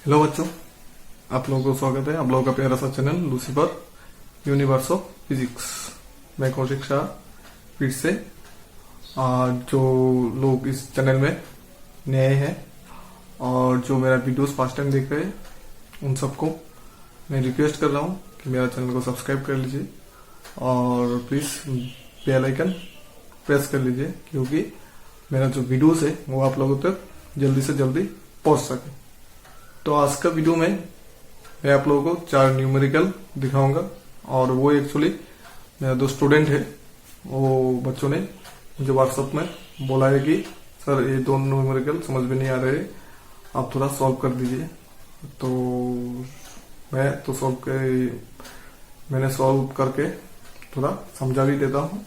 Hello बच्चों, आप लोगों को स्वागत है। आप लोगों का प्यारा सा channel Lucifer universe of physics. मैं कौशिक शाह फिर से। जो लोग इस चैनल में नए हैं और जो मेरा वीडियोस फर्स्ट टाइम देख रहे हैं, उन सबको मैं रिक्वेस्ट कर रहा हूँ कि मेरा चैनल को सब्सक्राइब कर लीजिए और प्लीज़ बेल आइकन प्रेस कर लीजिए, क्योंकि मेरा जो वीडियोस है वो आप लोगों तक जल्दी से जल्दी पहुंच सके। तो आज का वीडियो में मैं आप लोगों को 4 न्यूमेरिकल दिखाऊंगा और वो एक्चुअली मेरा जो स्टूडेंट है वो बच्चों ने मुझे व्हाट्सएप में बोला है कि सर ये 2 न्यूमेरिकल समझ में नहीं आ रहे, आप थोड़ा सॉल्व कर दीजिए। तो मैंने सॉल्व करके थोड़ा समझा भी देता हूँ,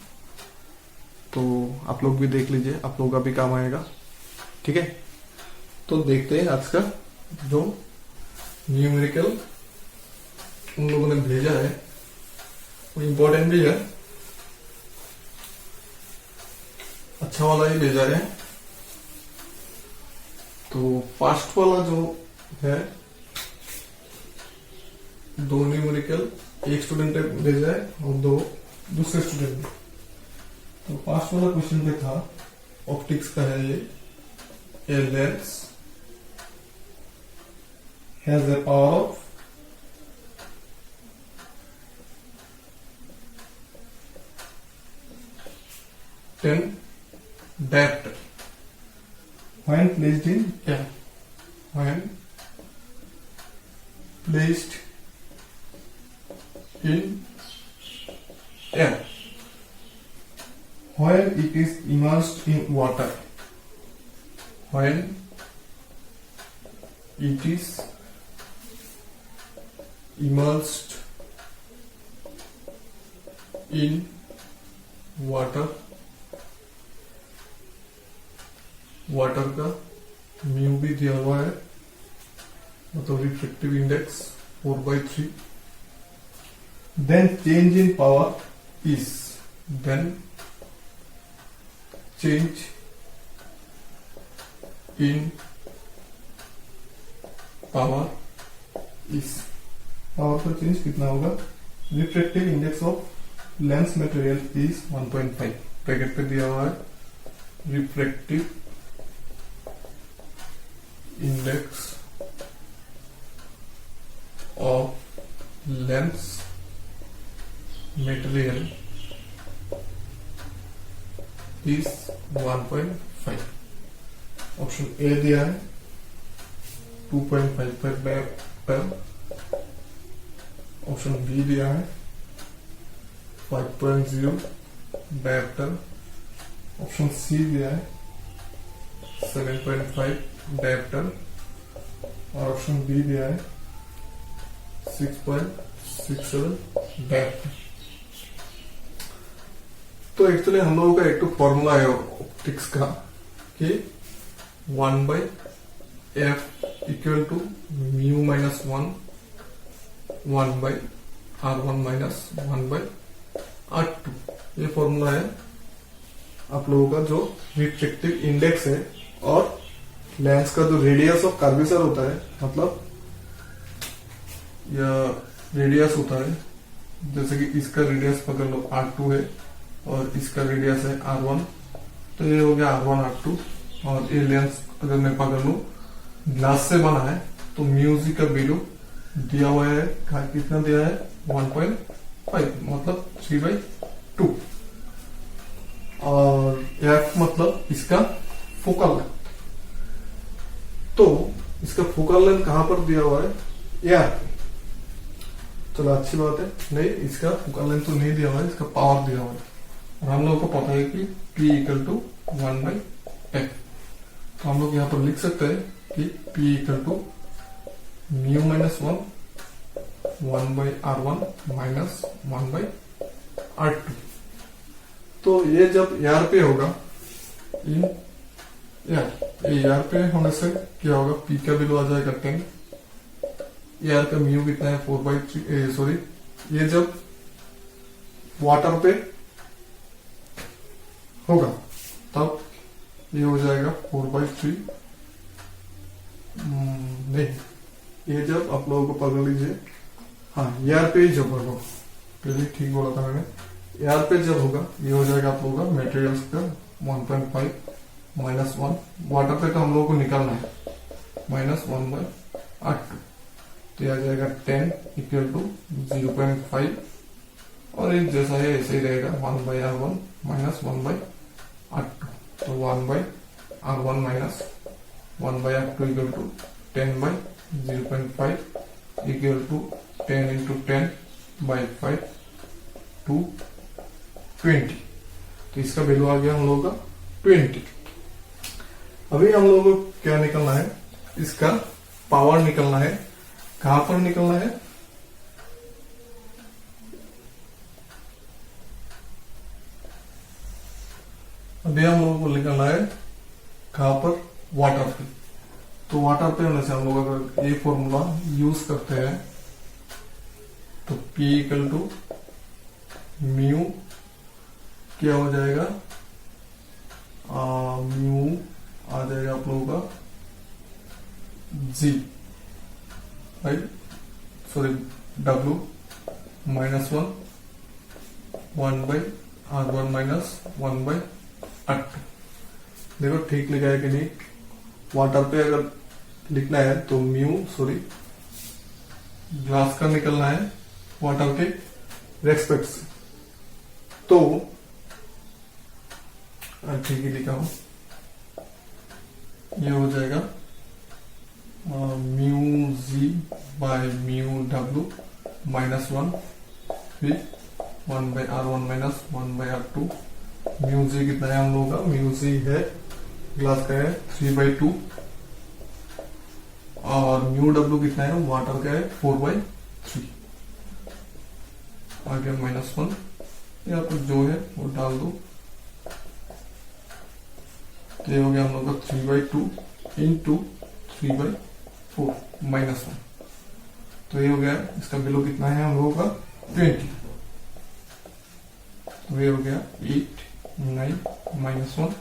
तो आप लोग भी देख लीजिए, आप लोगों का भी काम आएगा। ठीक है, तो देखते हैं आज का जो न्यूमेरिकल उन लोगों ने भेजा है वो इम्पोर्टेंट भी है, अच्छा वाला ही भेजा है। तो फर्स्ट वाला जो है 2 न्यूमेरिकल एक स्टूडेंट ने भेजा है और 2 दूसरे स्टूडेंट ने। तो फर्स्ट वाला क्वेश्चन पे था, ऑप्टिक्स का है ये। A lens has a power of 10 diopter when placed in air. When placed in air, when it is immersed in water, when it is immersed in water, water का mu भी दिया हुआ है, मतलब reflective index 4/3। Then change in power is, then change in power is, power का change कितना होगा? Refractive index of lens material is 1.5। Bracket पे दिया हुआ है refractive index of lens material is 1.5। Option A दिया है 2.55 पर। ऑप्शन बी दिया है 5.0 डायोप्टर। ऑप्शन सी दिया है 7.5 डायोप्टर और ऑप्शन बी दिया है 6.67 डायोप्टर। तो एक्चुअली हम लोगों का एक तो फॉर्मूला है ऑप्टिक्स का कि 1/f equal to mu minus 1/r1 minus 1/r2। ये फॉर्मूला है आप लोगों का जो रिफ्लेक्टिव इंडेक्स है और लेंस का जो रेडियस ऑफ कर्वेचर होता है, मतलब यह रेडियस होता है, जैसे कि इसका रेडियस पकड़ लो r2 है और इसका रेडियस है r1, तो ये हो गया r1 r2। और ये लेंस अगर मैं पकड़ लू ग्लास से बना है तो म्यूजिक का वैल्यू दिया हुआ है, कितना दिया है 1.5, मतलब 3/2। और f मतलब इसका फोकल लेंथ। तो इसका फोकल लेंथ कहां पर दिया हुआ है? यार चलो अच्छी बात है, नहीं इसका फोकल लेंथ तो नहीं दिया हुआ है, इसका पावर दिया हुआ है। और हम लोगों को पता है कि P इक्वल टू 1/f। तो हम लोग यहाँ पर लिख सकते हैं कि P equal to mu minus 1/r1 minus 1/r2। तो ये जब यार पे होगा इन यार पे होने से क्या होगा? P का वैल्यू आ जाएगा 10, यार का म्यू कितना है 4/3, सॉरी ये जब वाटर पे होगा तब ये हो जाएगा 4/3, नहीं ये जब आप लोगों को पकड़ लीजिए, हाँ एयर पे ही जब होगा, पहले ठीक बोला था मैंने, एयर पे जब होगा ये हो जाएगा आप लोगों का मेटेरियल्स का 1.5 माइनस 1, वाटर पे तो हम लोगों को निकालना है माइनस 1/R2, तो यह आ जाएगा 10 इक्वल टू 0.5, और एक जैसा है ऐसे ही रहेगा 1/R1 माइनस 1/R2, तो 1/R1 minus 1/R2 equal to 10/0.5 equal to 10 into 10/5 to 20, तो इसका वैल्यू आ गया हम लोगों का 20। अभी हम लोगों को क्या निकलना है, इसका पावर निकलना है। कहां पर निकलना है, अभी हम लोगों को निकलना है कहां पर, वाटर पे। तो वाटर पे होने से हम लोग अगर ये फॉर्मूला यूज करते हैं तो P इक्वल टू म्यू क्या हो जाएगा, म्यू आ जाएगा आप लोगों का G by sorry W minus 1/R1 minus 1/R2। देखो ठीक लिखा है कि नहीं, वाटर पे अगर लिखना है तो म्यू सॉरी ग्लास का निकलना है वाटर के रेस्पेक्ट से, तो ठीक ही लिखा हूं, ये हो जाएगा mu G by mu W minus 1 फिर 1/R1 minus 1/R2। Mu G कितना है हम लोगों का, म्यू जी है ग्लास का है 3/2, और म्यू डब्ल्यू कितना है वाटर का है 4/3, आगे माइनस 1, यहाँ पर जो है वो डाल दो, तो ये हो गया हम लोग का 3/2 इंटू 3/4 माइनस 1, तो ये हो गया, इसका वैल्यू कितना है हम लोगों का 20, तो ये हो गया 8 9 माइनस 1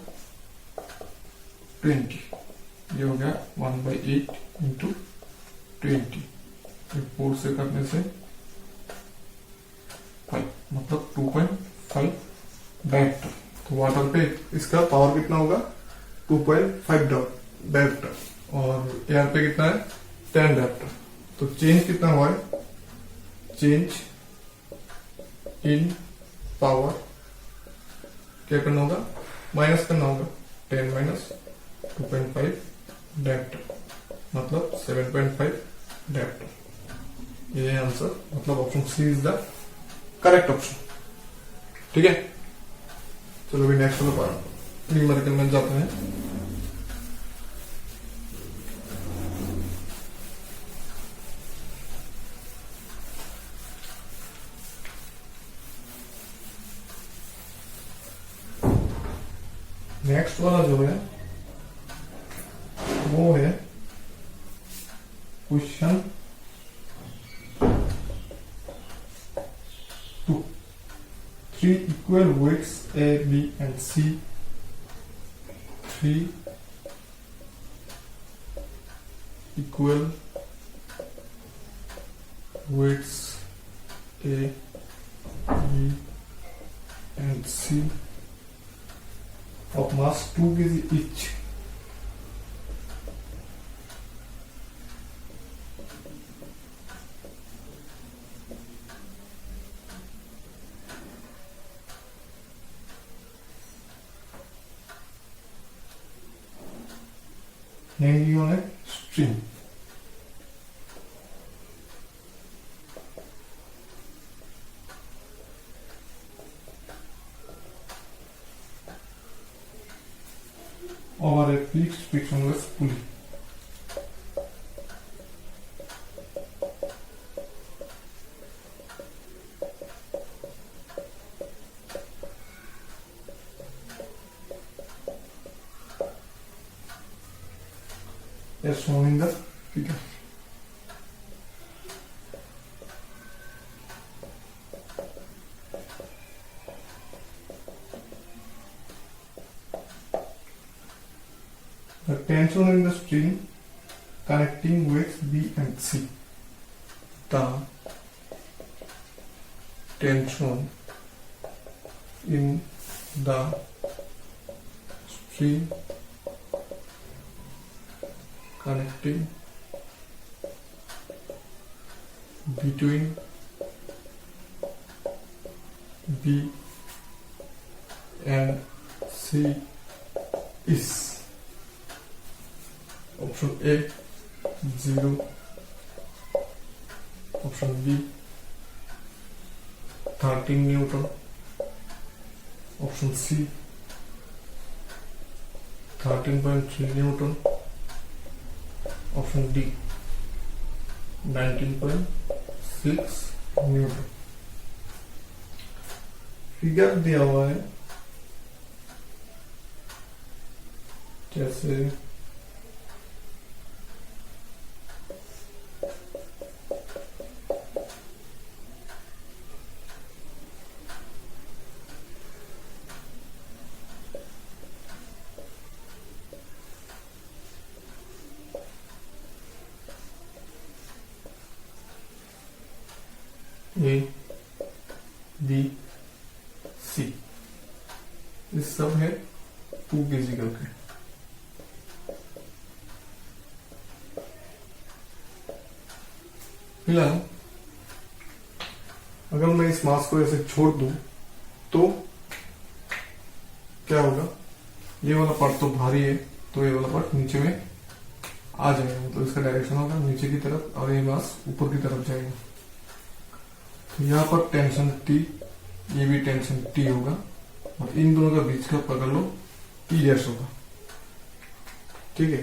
20, ये हो गया 1/8 इंटू 20, 4 से करने से 5 मतलब 2.5 डायरेक्टर। तो वाटर पे इसका पावर कितना होगा 2.5 डायरेक्टर, और एयर पे कितना है 10 डायरेक्टर। तो चेंज कितना हुआ है, चेंज इन पावर क्या करना होगा, माइनस करना होगा, 10 माइनस 2.5 डायरेक्टर मतलब 7.5 डायरेक्टर। ये आंसर मतलब option C is the correct option. ठीक है, चलो अभी नेक्स्ट वाला न्यूमेरिकल में जाते हैं। नेक्स्ट वाला जो है वो है question 2। 3 equal weights A, B and C, 3 equal weights A, B and C of mass 2 kg each hanging on a string. Over a fixed frictionless pulley. As shown in the figure. The tension in the string connecting weights B and C. The tension in the string connecting between B and C is option A 0, option B 13 Newton, option C 13.3 Newton, option D 19.6 Newton. Figure दिया हुआ है जैसे A B C, ये सब है 2 kg करके। फिलहाल अगर मैं इस मास को ऐसे छोड़ दूं तो क्या होगा, ये वाला पार्ट तो भारी है तो ये वाला पार्ट नीचे में आ जाएगा, तो इसका डायरेक्शन होगा नीचे की तरफ और ये मास ऊपर की तरफ जाएगा। यहाँ पर टेंशन T, ये भी टेंशन T होगा और इन दोनों का बीच का पकड़ लो T डैश होगा, ठीक है।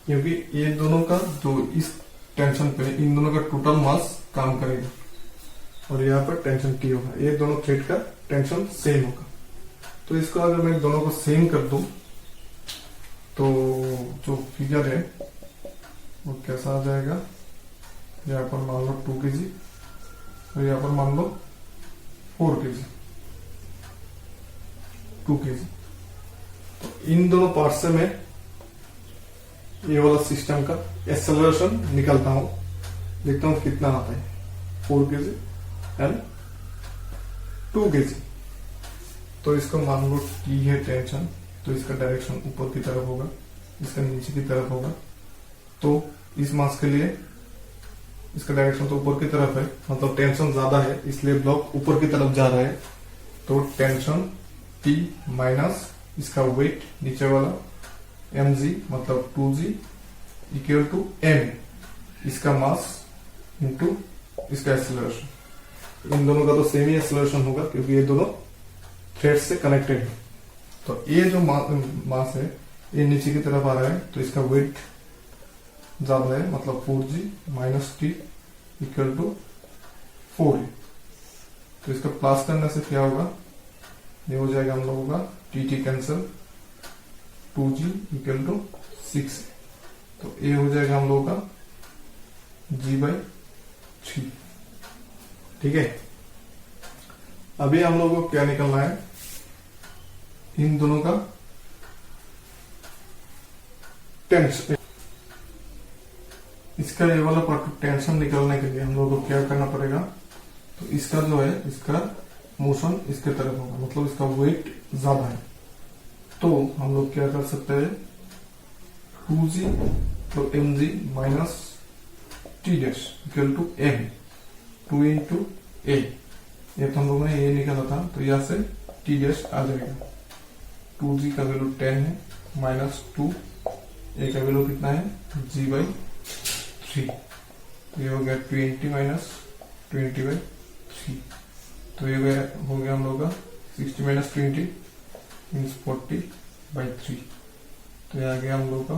क्योंकि ये दोनों का जो इस टेंशन पे इन दोनों का टोटल मास काम करेगा और यहाँ पर टेंशन T होगा, ये दोनों थ्रेड का टेंशन सेम होगा। तो इसको अगर मैं दोनों को सेम कर दूं तो जो फिगर है वो कैसा आ जाएगा, यहाँ पर मान लो 2 kg और यहाँ पर मान लो 4 kg, 2 kg। तो इन दोनों पार्ट से मैं ये वाला सिस्टम का एक्सेलरेशन निकालता हूं, देखता हूं कितना आता है, 4 kg एंड 2 kg। तो इसको मान लो T है टेंशन, तो इसका डायरेक्शन ऊपर की तरफ होगा, इसका नीचे की तरफ होगा। तो इस मास के लिए इसका डायरेक्शन तो ऊपर की तरफ है, मतलब टेंशन ज्यादा है इसलिए ब्लॉक ऊपर की तरफ जा रहा है। तो टेंशन T माइनस इसका वेट नीचे वाला mg मतलब 2g इक्वल टू m, इसका मास इंटू इसका एक्सेलरेशन। इन दोनों का तो सेम ही एक्सेलरेशन होगा क्योंकि ये दोनों थ्रेड से कनेक्टेड है। तो ये जो मास है ये नीचे की तरफ आ रहा है, तो इसका वेट ज्यादा है, मतलब 4g minus T equal to 4 है। तो इसका प्लस करने से क्या होगा, ये हो जाएगा हम लोगों का T cancel, 2g equal to 6। तो ये हो जाएगा हम लोगों का g/3, ठीक है। अभी हम लोगों को क्या निकलना है, इन दोनों का टेंशन। इसका ये वाला पार्ट टेंशन निकालने के लिए हम लोगों को क्या करना पड़ेगा, तो इसका जो है इसका मोशन इसके तरफ होगा, मतलब इसका वेट ज्यादा है। तो हम लोग क्या कर सकते हैं, 2g तो mg minus T dash equal to m, 2 into a। ये तो हम लोगों ने ये निकाला था, तो यहां से टी डैश आ जाएगा। 2g का वैल्यू 10 है माइनस 2, a का वैल्यू कितना है g/3। ये हो गया 20 माइनस 20/3। तो ये हो गया हम लोग का 60 माइनस 20 मीन्स 40/3। तो ये आ गया हम लोग का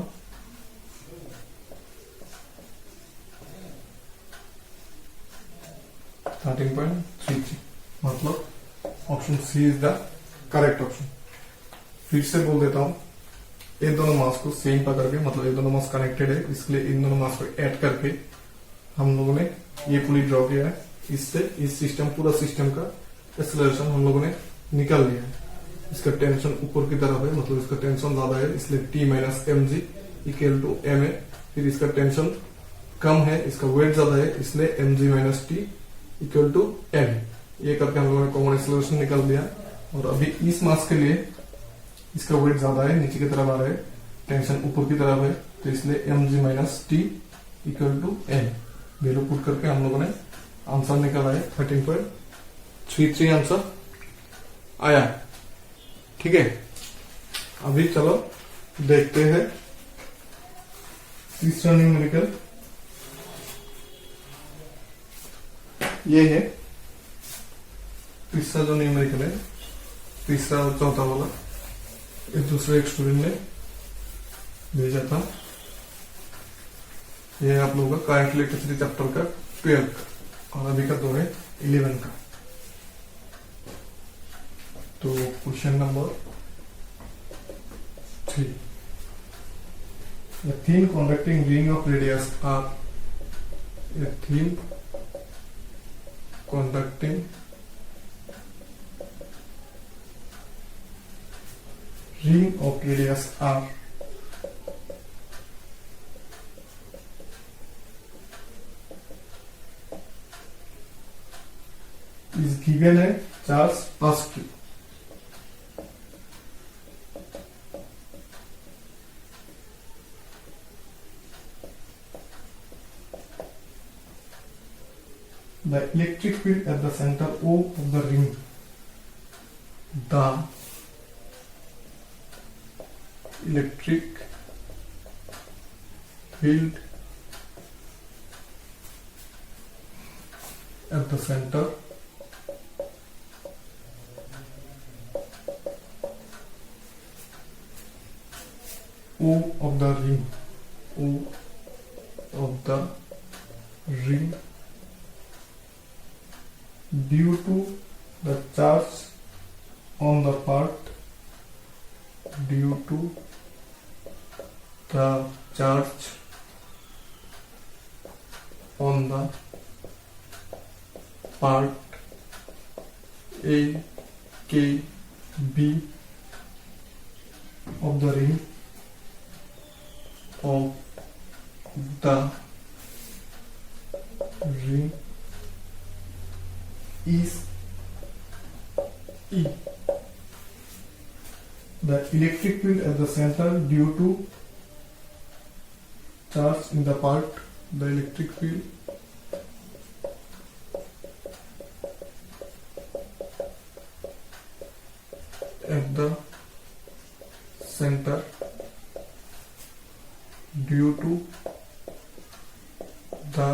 13.33, मतलब option C is the correct option. फिर से बोल देता हूं, ये दोनों मास को सेम पकड़ के, मतलब ये दोनों मास कनेक्टेड है इसलिए इन दोनों मास को ऐड करके हम लोगों ने ये पुली ड्रॉ किया है। इससे इस सिस्टम, पूरा सिस्टम का एक्सेलरेशन हम लोगों ने निकाल लिया है। इसका टेंशन ऊपर की तरफ है, मतलब इसका टेंशन ज्यादा है इसलिए T minus mg equal to M है। फिर इसका टेंशन कम है, इसका वेट ज्यादा है, इसलिए M G minus T equal to M. ये करके हम लोगों ने कॉमन एक्सेलरेशन निकाल दिया। और अभी इस मास के लिए इसका वेट ज्यादा है, नीचे की तरफ आ रहा है, टेंशन ऊपर की तरफ है, तो इसलिए M G minus T equal to M. Value put करके हम लोगों ने आंसर निकाला है 13.33 आंसर आया। ठीक है, अभी चलो देखते हैं तीसरा न्यूमेरिकल। ये है तीसरा जो न्यूमेरिकल है, तीसरा और चौथा वाला, एक दूसरे एक स्टूडेंट ने भेजा था। ये आप लोगों का करंट इलेक्ट्रिसिटी चैप्टर का 12 और अभी का दो है 11 का। तो question number 3, a thin conducting ring of radius r, a thin conducting ring of radius r is given a charge plus q. The electric field at the center O of the ring, the electric field at the center O of the ring, O of the ring, due to the charge on the part, due to the charge on the part A, K, B of the ring, of the ring is E. The electric field at the center due to charge in the part, the electric field at the center due to the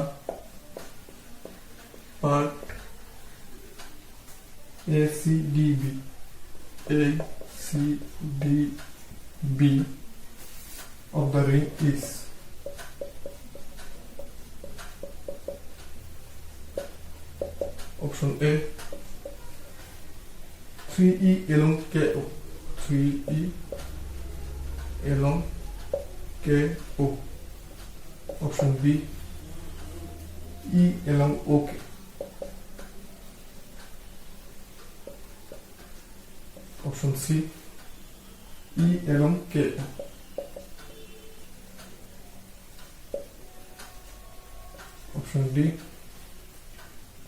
part ACDB of the ring is option A 3E along KO, 3E along KO, option B E along OK, option C E along KO, option D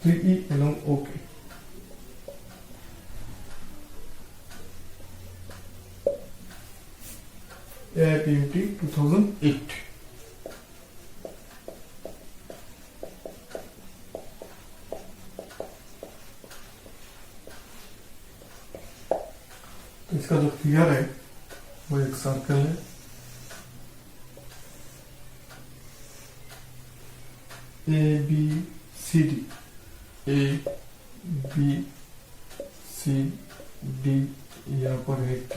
3E along OK. AIPMT 2008। तो इसका जो figure है वो एक circle है, ABCD, ABCD, यहाँ पर है K,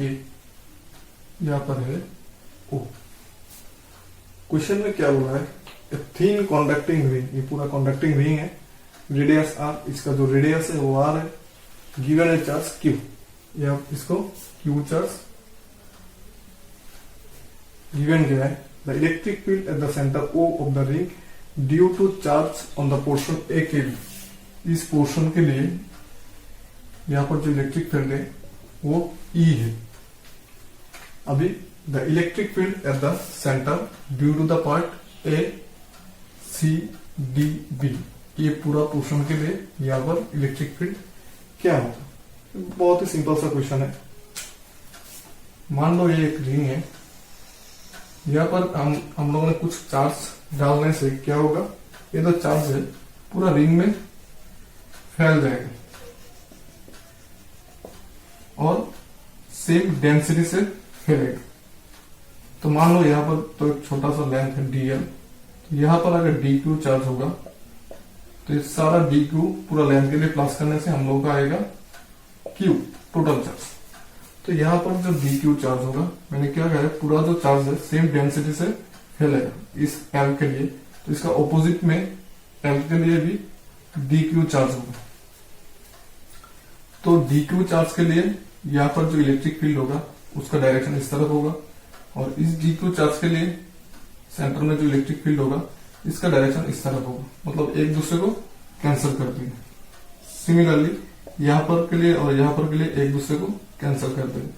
यहाँ पर है O। क्वेश्चन में क्या बोला है, थीन कॉन्डक्टिंग रिंग, ये पूरा कॉन्डक्टिंग रिंग है, रेडियस R, इसका जो रेडियस है वो R है, गिवन है चार्ज Q, या इसको Q चार्ज गिवन गया है। The electric field at the centre O of the ring due to charge on the portion A के लिए, इस पोर्शन के लिए यहाँ पर जो इलेक्ट्रिक फील्ड है वो E है। अभी the electric field at the centre due to the part A C D B, ये पूरा पोर्शन के लिए यहाँ पर इलेक्ट्रिक फील्ड क्या होगा। बहुत ही सिंपल सा क्वेश्चन है। मान लो ये एक रिंग है, यहाँ पर हम लोगों ने कुछ चार्ज डालने से क्या होगा, ये जो चार्ज है पूरा रिंग में फैल जाएगा और सेम डेंसिटी से फैलेगा। तो मान लो यहाँ पर तो एक छोटा सा लेंथ है dl, तो यहाँ पर अगर dq चार्ज होगा तो ये सारा dq पूरा लेंथ के लिए प्लस करने से हम लोग का आएगा q टोटल चार्ज। तो यहाँ पर जो dq चार्ज होगा, मैंने क्या कहा है, पूरा जो चार्ज है सेम डेंसिटी से फैलेगा इस l के लिए, तो इसका ऑपोजिट में l के लिए भी dq चार्ज होगा। तो dq चार्ज के लिए यहाँ पर जो इलेक्ट्रिक फील्ड होगा उसका डायरेक्शन इस तरफ होगा, और इस dq चार्ज के लिए सेंटर में जो इलेक्ट्रिक फील्ड होगा इसका डायरेक्शन इस तरफ होगा, मतलब एक दूसरे को कैंसिल कर देंगे। सिमिलरली यहाँ पर के लिए और यहाँ पर के लिए एक दूसरे को कैंसिल कर देंगे।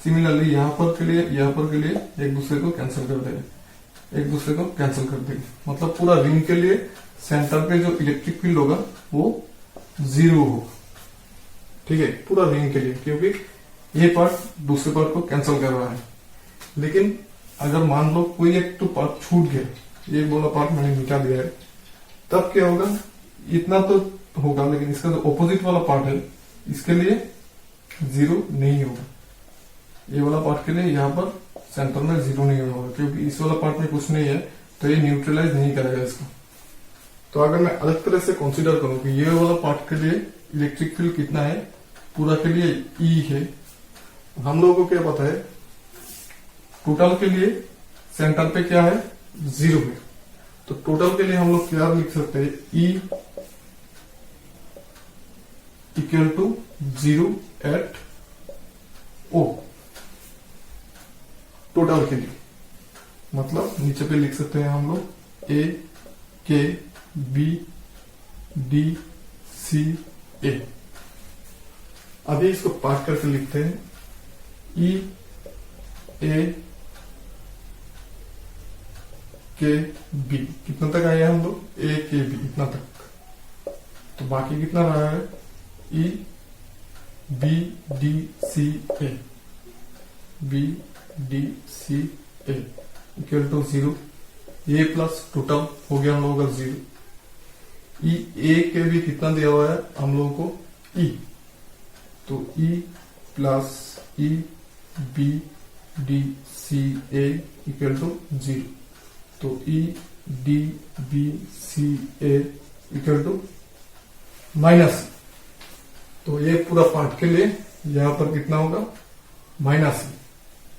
सिमिलरली यहाँ पर के लिए एक दूसरे को कैंसिल कर देंगे, एक दूसरे को कैंसिल कर देंगे। मतलब पूरा रिंग के लिए सेंटर पे जो इलेक्ट्रिक फील्ड होगा वो 0 होगा। ठीक है, पूरा रिंग के लिए, क्योंकि ये पार्ट दूसरे पार्ट को कैंसिल कर रहा है। लेकिन अगर मान लो कोई एक तो पार्ट छूट गया, ये वाला पार्ट मैंने मिटा दिया है, तब क्या होगा, इतना तो होगा, लेकिन इसका जो ऑपोजिट वाला पार्ट है इसके लिए 0 नहीं होगा। ये वाला पार्ट के लिए यहाँ पर सेंटर में 0 नहीं होगा, क्योंकि इस वाला पार्ट में कुछ नहीं है, तो ये न्यूट्रलाइज नहीं करेगा इसको। तो अगर मैं अलग तरह से कंसीडर करूं कि ये वाला पार्ट के लिए इलेक्ट्रिक फील्ड कितना है, पूरा के लिए E है, हम लोगों को क्या पता है, टोटल के लिए सेंटर पे क्या है, 0 है। तो टोटल के लिए हम लोग क्या लिख सकते हैं, E equal to 0 at O, total के लिए। मतलब नीचे पे लिख सकते हैं हम लोग A K B D C A। अभी इसको पार्ट करके लिखते हैं, E A K B, कितना तक आया हम लोग, A K B इतना तक। तो बाकी कितना रहा है, E B D C A, B D C A equal to 0। A plus total हो गया हम लोगों का 0। E A के भी कितना दिया हुआ है हम लोगों को, E, तो E plus E B D C A equal to 0। तो E D B C A equal to minus. तो ये पूरा पार्ट के लिए यहां पर कितना होगा, -E।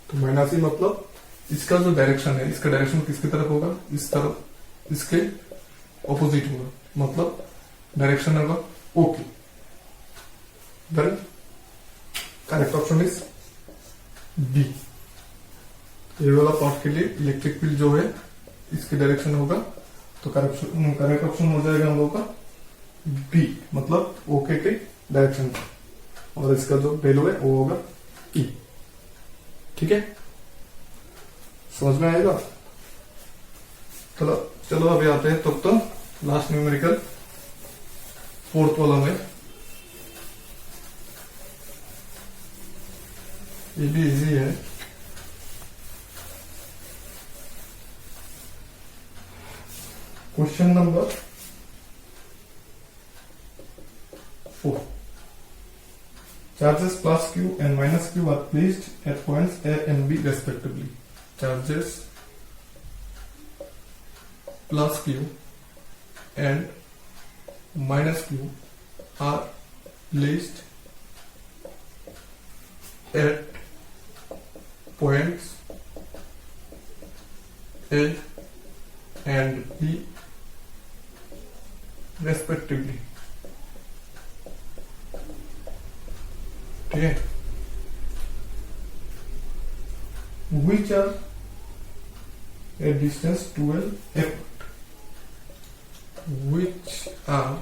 तो -E मतलब इसका जो डायरेक्शन है, इसका डायरेक्शन किसकी तरफ होगा, इस तरफ, इसके ऑपोजिट होगा, मतलब डायरेक्शन होगा okay. Then correct option is B. ये वाला पार्ट के लिए इलेक्ट्रिक फील्ड जो है इसके डायरेक्शन होगा, तो करेक्ट ऑप्शन हो जाएगा हम लोग का बी, मतलब ओके के डायरेक्शन, और इसका जो वैल्यू है वो होगा ई। ठीक है, समझ में आएगा। चलो अभी आते हैं तब तो लास्ट न्यूमेरिकल, फोर्थ वाला में। ये भी इजी है। Question number 4। Charges plus Q and minus Q are placed at points A and B respectively. Charges plus Q and minus Q are placed at points A and B respectively. ठीक है, which are a distance 12 apart, which are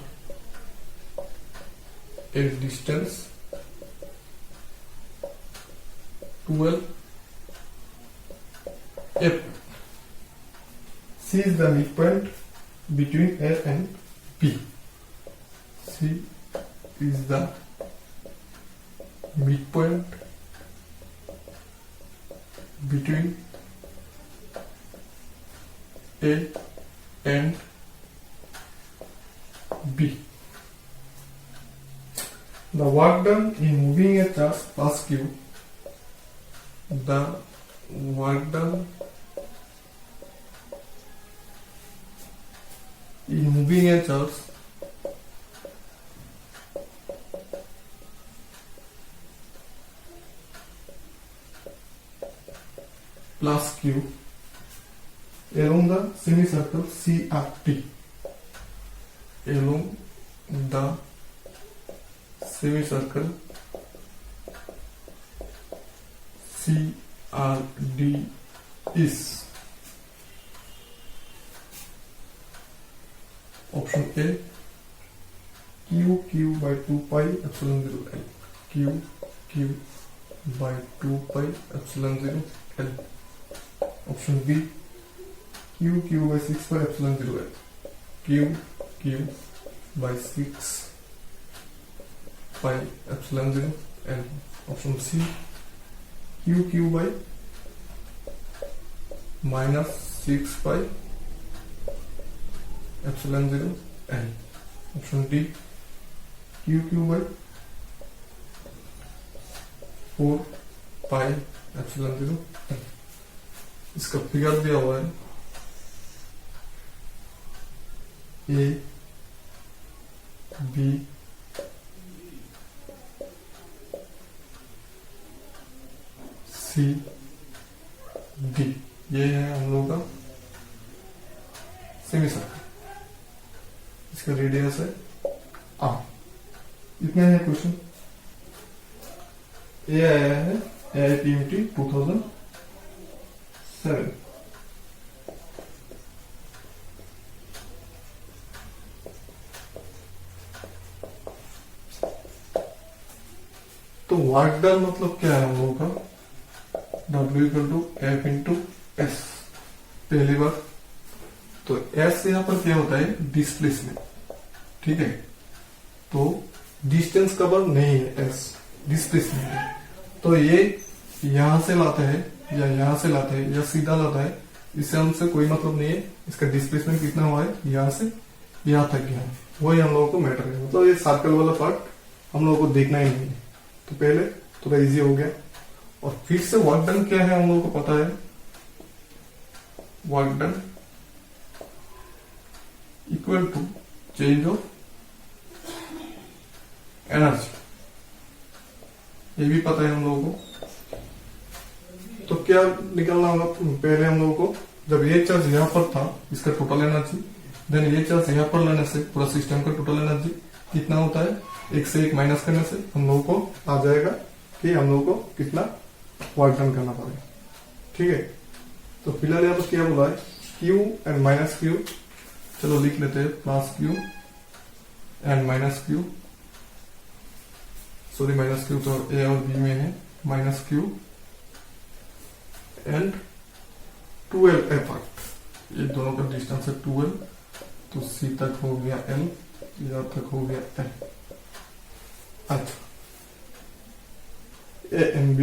a distance 12 F. C is the midpoint between A and B. C is the midpoint between A and B. The work done in moving a charge plus Q. The work done in moving a charge plus Q along the semicircle CRT. Along the semicircle CRD is option A, QQ by 2 pi epsilon 0 L. QQ by 2 pi epsilon 0 L. Option B, QQ by 6 pi epsilon 0 L. QQ by 6 pi epsilon 0 L. Option C, QQ by minus 6 pi epsilon 0 L. Option D, QQ by 4 pi epsilon 0 L. इसका figure दिया हुआ है A, B, C, D. ये है हम लोग का semi circle, इसका रेडियस है R. इतना है क्वेश्चन. ये आया है AIPMT 2007. तो वर्क डन मतलब क्या है हम लोगों का? W equal to F into S. पहली बार तो S यहां पर क्या होता है? डिस्प्लेसमेंट. ठीक है, तो डिस्टेंस कवर नहीं है, S डिस्प्लेसमेंट है. तो ये यहां से लाते हैं या यहां से लाते हैं या सीधा लाता है, इससे हमसे कोई मतलब नहीं है. इसका डिस्प्लेसमेंट कितना हुआ है यहां से यहां तक गया है, वही हम लोगों को मैटर है. मतलब ये सर्कल वाला पार्ट हम लोगों को देखना ही नहीं है. तो पहले थोड़ा इजी हो गया. और फिर से वर्क डन क्या है हम लोगों को पता है. Work done equal to change of energy, ये भी पता है हम लोगों को. तो क्या निकालना होगा? पहले हम लोगों को जब ये चार्ज यहां पर था, इसका टोटल एनर्जी, देन ये चार्ज यहां पर लेने से पूरा सिस्टम का टोटल एनर्जी कितना होता है, एक से एक माइनस करने से हम लोगों को आ जाएगा कि हम लोगों को कितना वर्क डन करना पड़ेगा. ठीक है, तो फिलहाल यहाँ पर क्या बोला है, Q एंड माइनस Q. चलो लिख लेते हैं, plus Q and minus Q. Sorry, minus Q तो A और B में है. Minus Q and 12 effort. ये दोनों का डिस्टेंस है 12, तो C तक हो गया L, यहाँ तक हो गया L. अच्छा, A and B,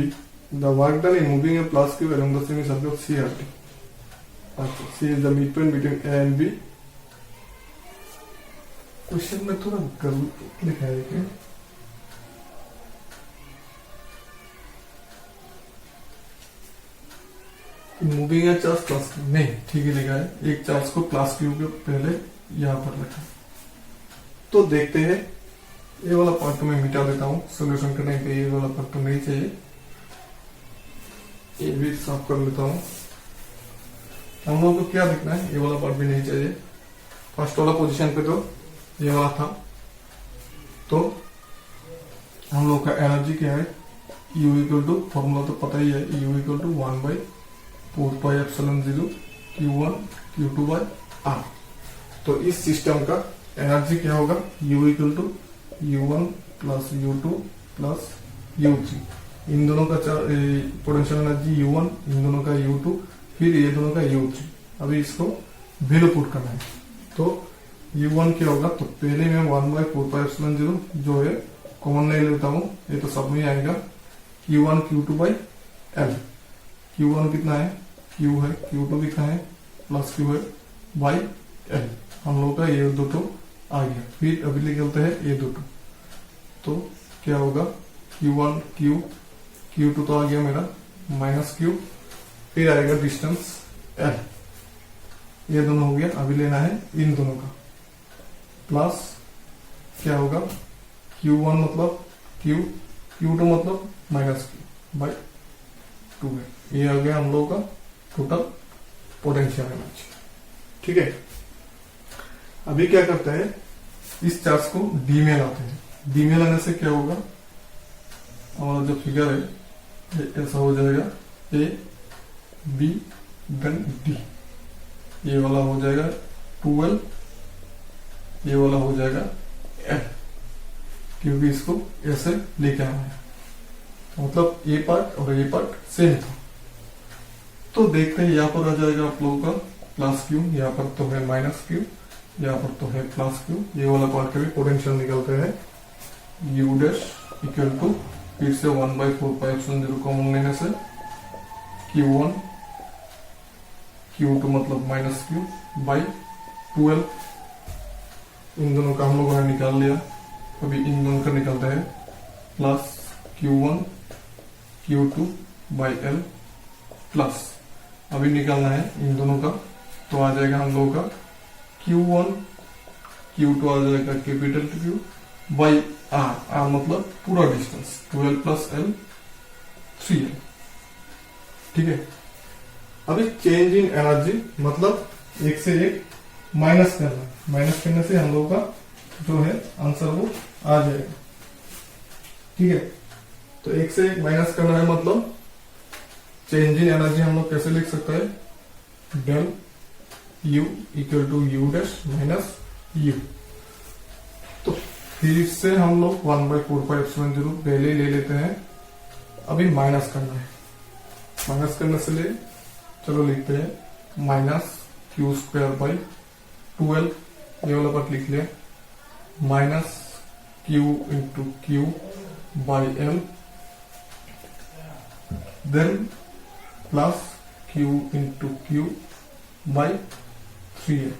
the work done in moving a plus Q along the semicircle of CRT. अच्छा, C is the midpoint between A and B. Question में थोड़ा गलत लिखा है क्या? मूविंग है चार्ज प्लस Q, नहीं ठीक है लिखा है. एक चार्ज को प्लस Q के पहले यहां पर रखा. तो देखते हैं, ये वाला पार्ट तो मैं मिटा देता हूं सोल्यूशन करने के. ये वाला पार्ट तो नहीं चाहिए, ये भी साफ कर लेता हूं. हम लोगों को क्या देखना है, ये वाला पार्ट भी नहीं चाहिए. फर्स्ट वाला पोजीशन पे तो ये वाला था, तो हम लोग का एनर्जी क्या है, U इक्वल टू, फॉर्मूला तो पता ही है, U equal to 1/4 pi epsilon 0 Q1 Q2 by R. तो इस सिस्टम का एनर्जी क्या होगा, U equal to U1 plus U2 plus U3. इन दोनों का पोटेंशियल एनर्जी U1, इन दोनों का U2, फिर ये दोनों का u3। अभी इसको वैल्यू पुट करना है, तो u1 क्या होगा, तो पहले मैं 1/4πε0 जो है कॉमन ले लेता हूँ, ये तो सब में आएगा q1 q2 by L. q1 कितना है, q है, q2 कितना है प्लस q है बाई एल। हम लोग का ये दो तो आ गया। फिर अभी लेके चलते हैं ये दो तो क्या होगा, q1 q2 तो आ गया मेरा माइनस q, फिर आएगा डिस्टेंस l, ये दोनों हो गया। अभी लेना है इन दोनों का, प्लस क्या होगा q1 मतलब q, q2 मतलब माइनस q बाई 2 है। ये आ गया हम लोग का टोटल पोटेंशियल एनर्जी। ठीक है, अभी क्या करते हैं, इस चार्ज को डी में लाते हैं। डी में लाने से क्या होगा, हमारा जो फिगर है ऐसा हो जाएगा ए बी देन डी, ये वाला हो जाएगा 12, ये वाला हो जाएगा एल, क्योंकि इसको ऐसे लेके आना है, मतलब ये पार्ट और ये पार्ट सेम था। तो देखते हैं, यहाँ पर आ जाएगा आप लोगों का प्लस क्यू, यहाँ पर तो है माइनस क्यू, यहाँ पर तो है प्लस क्यू। ये वाला पार्ट का भी पोटेंशियल निकलते हैं, यू डैश इक्वल टू, फिर से 1/4πε0 कॉमन लेने से q1 q2 मतलब माइनस क्यू बाई 12। इन दोनों का हम लोगों ने निकाल लिया। अभी इन दोनों का निकलता है plus q1 q2 by L plus, अभी निकालना है इन दोनों का, तो आ जाएगा हम लोगों का q1 q2 आ जाएगा कैपिटल Q बाई आर मतलब पूरा डिस्टेंस 12 प्लस एल 3l। ठीक है, अभी चेंज इन एनर्जी मतलब एक से एक माइनस करना, माइनस करने से हम लोगों का जो है आंसर वो आ जाएगा। ठीक है, तो एक से एक माइनस करना है, मतलब चेंज इन एनर्जी हम लोग कैसे लिख सकते हैं, del U equal to U dash minus U. तो फिर से हम लोग 1/4πε0 पहले ले लेते हैं। अभी माइनस करना है, माइनस करने से ले चलो लिखते हैं माइनस क्यू स्क्वायर बाई 12, ये वाला पार्ट लिख लिया, minus Q into Q by L, then plus Q into Q by 3l।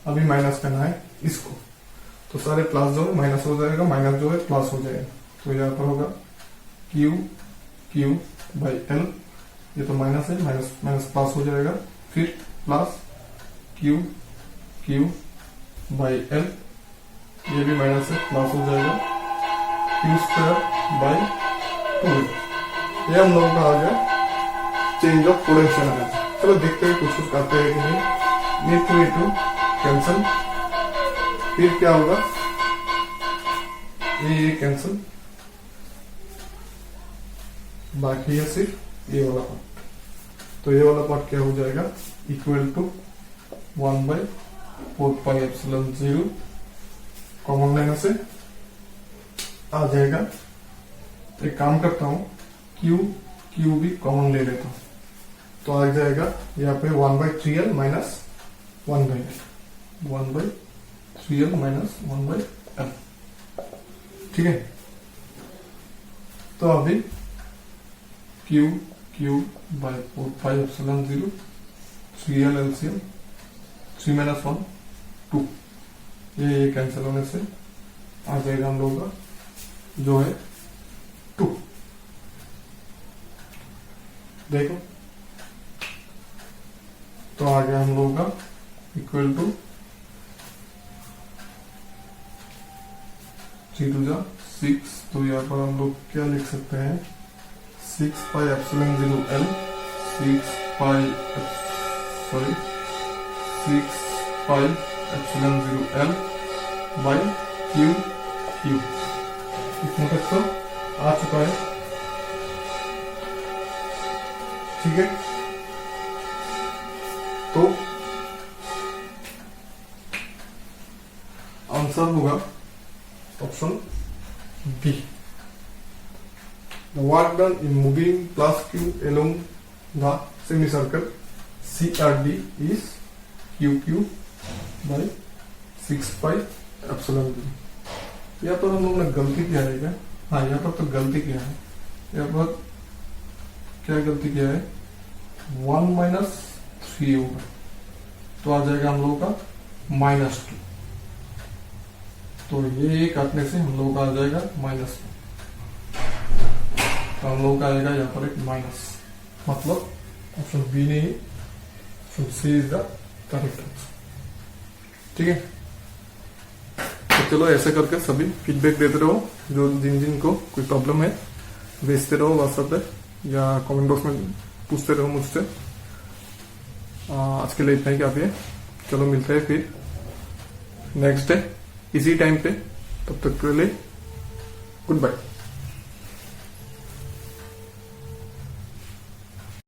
अभी माइनस करना है इसको, तो सारे प्लस जो है माइनस हो जाएगा, माइनस जो है प्लस हो जाएगा, तो यहाँ पर होगा क्यू क्यू बाई एल, ये तो माइनस है, माइनस माइनस प्लस हो जाएगा, फिर plus Q Q by L, ये भी माइनस है प्लस हो जाएगा, क्यू स्क्वायर बाई 2। ये हम लोगों का आ गया चेंज ऑफ पोटेंशियल एनर्जी। चलो देखते हैं कुछ करते हैं कि नहीं। ये टू कैंसल, फिर क्या होगा, ये कैंसल, बाकी है सिर्फ ये वाला पार्ट। तो ये वाला पार्ट क्या हो जाएगा, इक्वल टू 1/4πε0 कॉमन लेने से आ जाएगा। एक काम करता हूं, क्यू भी कॉमन ले लेता हूं, तो आ जाएगा यहाँ पे 1/3l minus 1/l, 1/3l minus 1/l। ठीक है, तो अभी क्यू बाई 4πε0, 3l एलसीएम, 3 - 1 2, ये कैंसिल होने से आ जाएगा हम लोगों का जो है 2। देखो, तो आ गया हम लोगों का इक्वल टू 3 2 6। तो यहाँ पर हम लोग क्या लिख सकते हैं, 6πε0l, 6πε0l बाई क्यू। इतना तक तो आ चुका है। ठीक है, तो आंसर होगा option B. The work done in moving plus q along the semicircle CRD is QQ by 6π/V। यहाँ पर हम लोग ने गलती किया है क्या? हाँ, यहाँ पर तो गलती किया है। यहाँ पर क्या गलती किया है? 1 - 3 होगा तो आ जाएगा हम लोगों का -2। तो ये काटने से हम लोगों का आ जाएगा -2। तो हम लोगों का आएगा यहाँ पर एक माइनस, मतलब ऑप्शन बी नहीं, option C is the correct answer. ठीक है, तो चलो ऐसे करके सभी फीडबैक देते रहो। जो जिन जिन को कोई प्रॉब्लम है भेजते रहो व्हाट्सएप पे या कमेंट बॉक्स में पूछते रहो मुझसे। आज के लिए इतना ही काफी है। चलो मिलते हैं फिर नेक्स्ट डे इसी टाइम पे। तब तक के लिए गुड बाय।